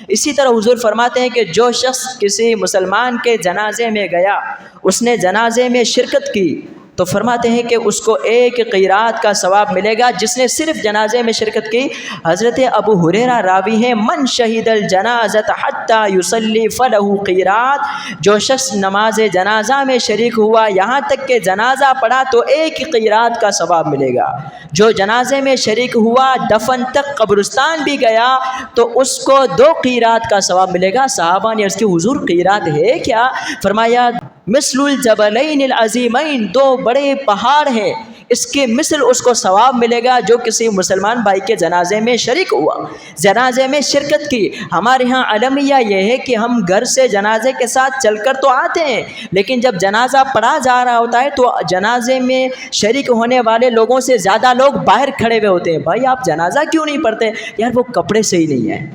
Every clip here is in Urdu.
اسی طرح حضور فرماتے ہیں کہ جو شخص کسی مسلمان کے جنازے میں گیا، اس نے جنازے میں شرکت کی، تو فرماتے ہیں کہ اس کو ایک قیرات کا ثواب ملے گا جس نے صرف جنازے میں شرکت کی۔ حضرت ابو ہریرہ راوی ہیں، من شہید الجنازۃ حتی یصلی فلہ قیرات، جو شخص نماز جنازہ میں شریک ہوا یہاں تک کہ جنازہ پڑھا تو ایک قیرات کا ثواب ملے گا۔ جو جنازے میں شریک ہوا دفن تک قبرستان بھی گیا تو اس کو 2 قیرات کا ثواب ملے گا۔ صحابہ نے عرض کی حضور قیرات ہے کیا؟ فرمایا مثل الجبلین العظیمین، 2 بڑے پہاڑ ہیں، اس کے مثل اس کو ثواب ملے گا جو کسی مسلمان بھائی کے جنازے میں شریک ہوا، جنازے میں شرکت کی۔ ہمارے ہاں المیہ یہ ہے کہ ہم گھر سے جنازے کے ساتھ چل کر تو آتے ہیں، لیکن جب جنازہ پڑھا جا رہا ہوتا ہے تو جنازے میں شریک ہونے والے لوگوں سے زیادہ لوگ باہر کھڑے ہوئے ہوتے ہیں۔ بھائی آپ جنازہ کیوں نہیں پڑھتے؟ یار وہ کپڑے صحیح نہیں ہیں۔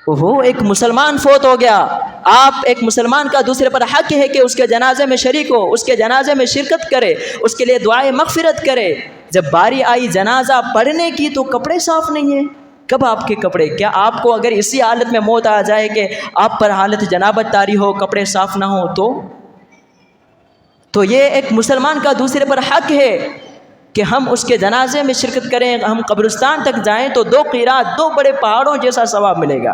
وہ ایک مسلمان فوت ہو گیا، آپ ایک مسلمان کا دوسرے پر حق ہے کہ اس کے جنازے میں شریک ہو، اس کے جنازے میں شرکت کرے، اس کے لیے دعائے مغفرت کرے۔ جب باری آئی جنازہ پڑھنے کی تو کپڑے صاف نہیں ہیں۔ کب آپ کے کپڑے؟ کیا آپ کو اگر اسی حالت میں موت آ جائے کہ آپ پر حالت جنابت طاری ہو، کپڑے صاف نہ ہو تو یہ ایک مسلمان کا دوسرے پر حق ہے کہ ہم اس کے جنازے میں شرکت کریں، ہم قبرستان تک جائیں تو 2 قیرات، 2 بڑے پہاڑوں جیسا ثواب ملے گا۔